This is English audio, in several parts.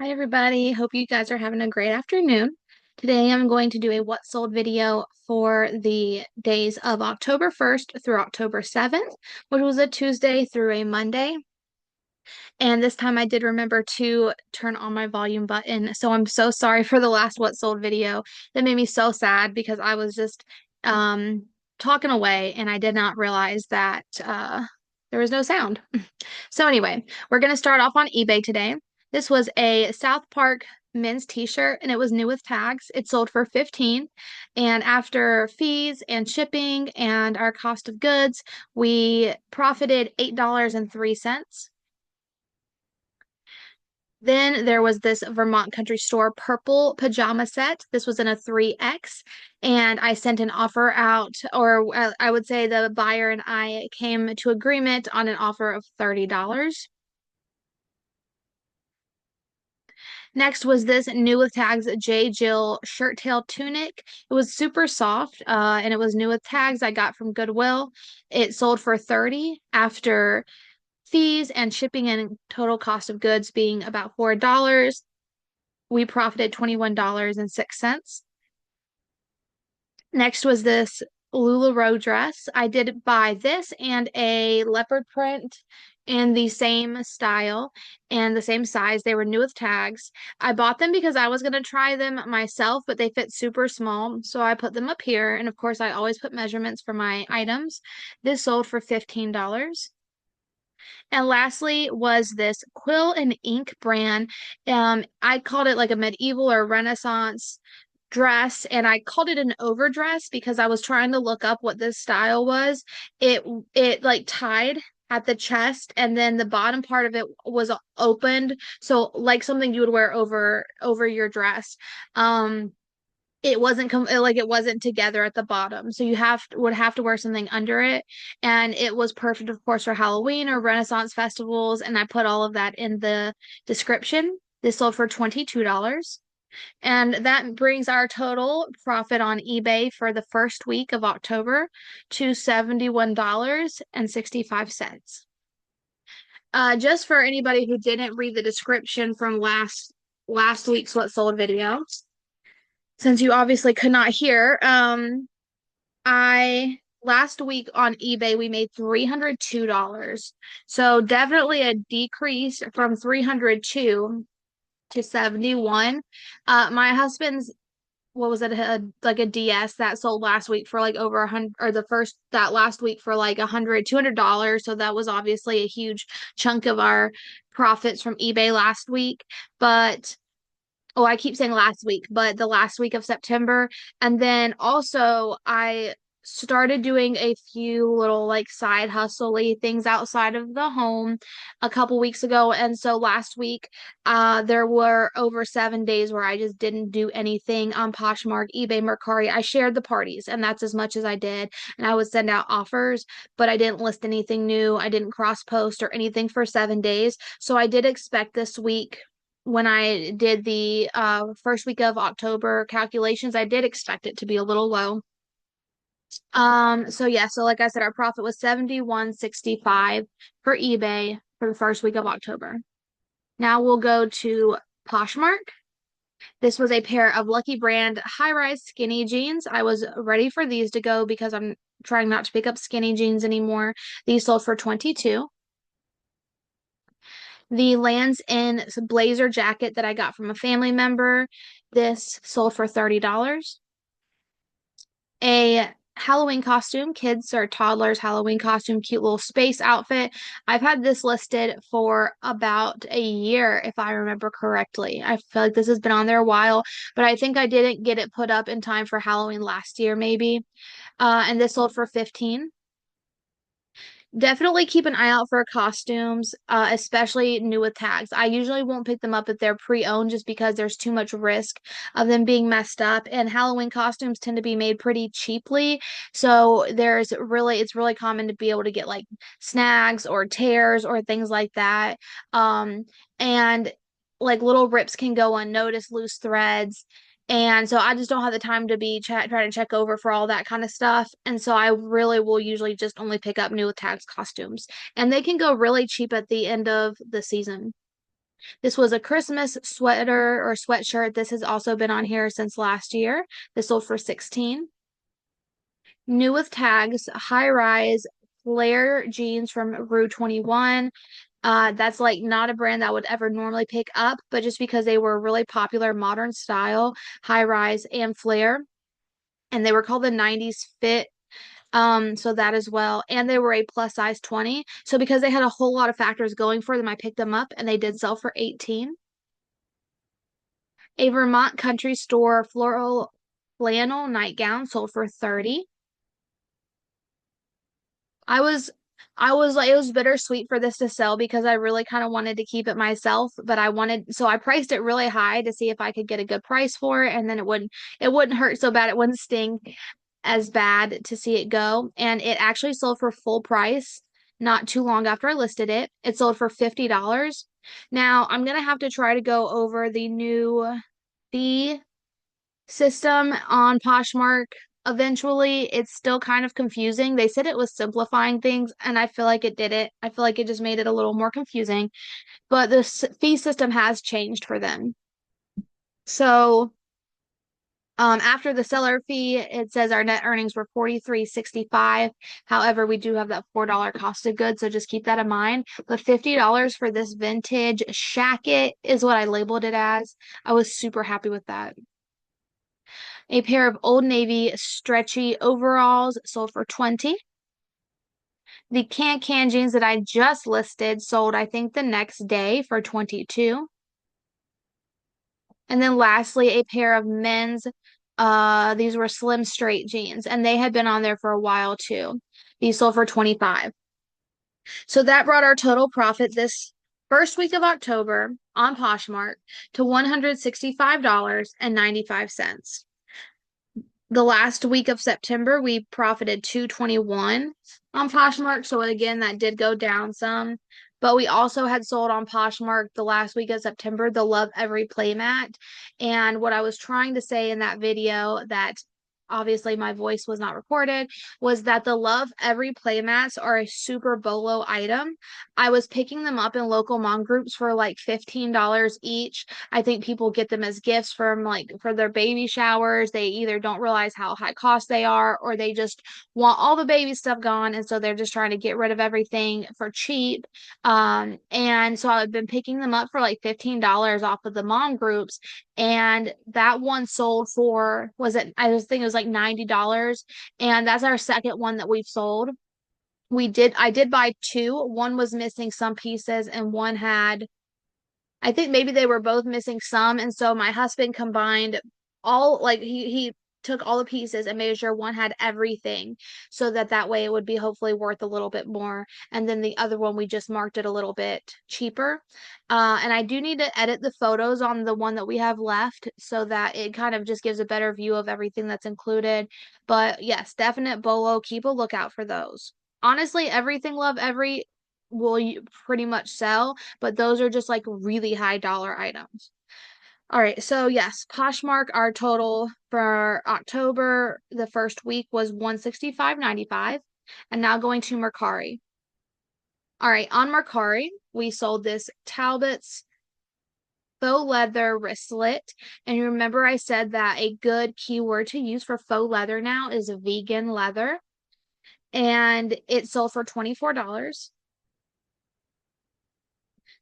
Hi everybody, hope you guys are having a great afternoon. Today I'm going to do a what sold video for the days of October 1st through October 7th, which was a Tuesday through a Monday. And this time I did remember to turn on my volume button. So I'm so sorry for the last what sold video. That made me so sad because I was just um talking away and I did not realize that there was no sound. So anyway, we're going to start off on eBay today. This was a South Park men's t-shirt and it was new with tags. It sold for 15 and after fees and shipping and our cost of goods, we profited $8.03. Then there was this Vermont Country Store purple pajama set. This was in a 3X, and I sent an offer out, or I would say the buyer and I came to agreement on an offer of $30. Next was this new with tags J. Jill shirt tail tunic. It was super soft, and it was new with tags I got from Goodwill. It sold for 30 after fees and shipping and total cost of goods being about $4. We profited $21.06. Next was this LuLaRoe dress. I did buy this and a leopard print in the same style and the same size. They were new with tags. I bought them because I was going to try them myself, but they fit super small. So I put them up here. And of course, I always put measurements for my items. This sold for $15. And lastly was this Quill and Ink brand. I called it like a medieval or Renaissance dress, and I called it an overdress because I was trying to look up what this style was. It like tied at the chest, and then the bottom part of it was opened, so like something you would wear over your dress. It wasn't like it wasn't together at the bottom, so you would have to wear something under it, and it was perfect, of course, for Halloween or Renaissance festivals. And I put all of that in the description. This sold for $22. And that brings our total profit on eBay for the first week of October to $71.65. Just for anybody who didn't read the description from last week's What Sold video, since you obviously could not hear, I last week on eBay we made $302. So definitely a decrease from 302 to 71. My husband's what was it, like a DS that sold last week for like over 100, or the first that last week for like 100, $200. So that was obviously a huge chunk of our profits from eBay last week. But oh, I keep saying last week, but the last week of September. And then also, I started doing a few little like side hustle-y things outside of the home a couple weeks ago. And so last week, there were over 7 days where I just didn't do anything on Poshmark, eBay, Mercari. I shared the parties, and that's as much as I did. And I would send out offers, but I didn't list anything new. I didn't cross post or anything for 7 days. So I did expect this week when I did the first week of October calculations, I did expect it to be a little low. So yeah, so like I said, our profit was 71.65 for eBay for the first week of October. Now we'll go to Poshmark. This was a pair of Lucky Brand high-rise skinny jeans. I was ready for these to go because I'm trying not to pick up skinny jeans anymore. These sold for 22. The Lands End blazer jacket that I got from a family member, this sold for $30. A Halloween costume, kids or toddlers Halloween costume, cute little space outfit. I've had this listed for about a year, if I remember correctly. I feel like this has been on there a while, but I think I didn't get it put up in time for Halloween last year, maybe. And this sold for 15. Definitely keep an eye out for costumes, especially new with tags. I usually won't pick them up if they're pre-owned just because there's too much risk of them being messed up. And Halloween costumes tend to be made pretty cheaply. So it's really common to be able to get like snags or tears or things like that. And like little rips can go unnoticed, loose threads. And so I just don't have the time to be trying to check over for all that kind of stuff. And so I really will usually just only pick up new tags costumes. And they can go really cheap at the end of the season. This was a Christmas sweater or sweatshirt. This has also been on here since last year. This sold for 16. New with tags, high rise flare jeans from Rue 21. That's like not a brand that I would ever normally pick up, but just because they were really popular modern style, high rise and flare, and they were called the 90s fit. So that as well. And they were a plus size 20. So because they had a whole lot of factors going for them, I picked them up and they did sell for 18. A Vermont country store floral flannel nightgown sold for 30. I was I was like it was bittersweet for this to sell because I really kind of wanted to keep it myself, but I priced it really high to see if I could get a good price for it and then it wouldn't hurt so bad, it wouldn't sting as bad to see it go. And it actually sold for full price not too long after I listed it. It sold for $50. Now I'm gonna have to try to go over the new fee system on Poshmark eventually. It's still kind of confusing. They said it was simplifying things, and I feel like it did it. I feel like it just made it a little more confusing, but the fee system has changed for them. So, after the seller fee, it says our net earnings were 43.65. However, we do have that $4 cost of goods, so just keep that in mind. But $50 for this vintage shacket is what I labeled it as. I was super happy with that. A pair of Old Navy stretchy overalls sold for 20. The can jeans that I just listed sold, I think, the next day for 22. And then lastly, a pair of men's, these were slim straight jeans, and they had been on there for a while too. These sold for 25. So that brought our total profit this first week of October on Poshmark to $165.95. The last week of September, we profited 221 on Poshmark. So again, that did go down some. But we also had sold on Poshmark the last week of September, the Love Every Playmat. And what I was trying to say in that video that obviously my voice was not recorded was that the Love Every Playmats are a super bolo item. I was picking them up in local mom groups for like $15 each. I think people get them as gifts from like for their baby showers. They either don't realize how high cost they are or they just want all the baby stuff gone. And so they're just trying to get rid of everything for cheap. And so I've been picking them up for like $15 off of the mom groups. And that one sold for, I was thinking it was like $90. And that's our second one that we've sold. I did buy two. One was missing some pieces and one had, I think maybe they were both missing some. And so my husband combined all, like he took all the pieces and made sure one had everything so that way it would be hopefully worth a little bit more. And then the other one, we just marked it a little bit cheaper. And I do need to edit the photos on the one that we have left so that it kind of just gives a better view of everything that's included. But yes, definite bolo. Keep a lookout for those. Honestly, everything Love Every will pretty much sell, but those are just like really high dollar items. All right, so yes, Poshmark, our total for October, the first week was 165.95, and now going to Mercari. All right, on Mercari, we sold this Talbot's faux leather wristlet. And you remember I said that a good keyword to use for faux leather now is vegan leather, and it sold for $24.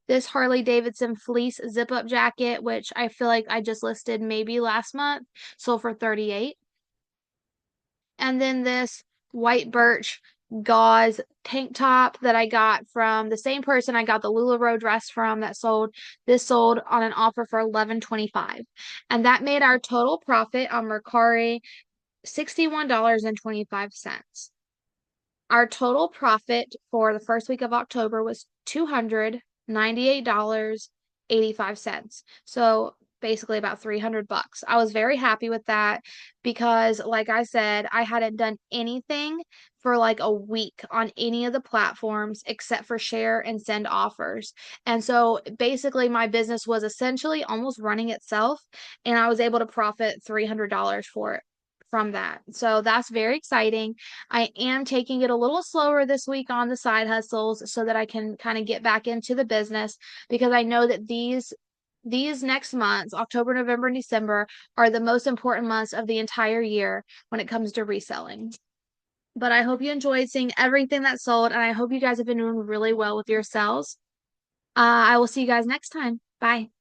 This Harley Davidson fleece zip up jacket, which I feel like I just listed maybe last month, sold for 38. And then this white birch gauze tank top that I got from the same person I got the LuLaRoe dress from this sold on an offer for $11.25. And that made our total profit on Mercari $61.25. Our total profit for the first week of October was $298.85. So basically about 300 bucks. I was very happy with that because like I said, I hadn't done anything for like a week on any of the platforms except for share and send offers. And so basically my business was essentially almost running itself and I was able to profit $300 for it. from that. So that's very exciting. I am taking it a little slower this week on the side hustles so that I can kind of get back into the business because I know that these next months, October, November, and December, are the most important months of the entire year when it comes to reselling. But I hope you enjoyed seeing everything that sold, and I hope you guys have been doing really well with your sales. I will see you guys next time. Bye.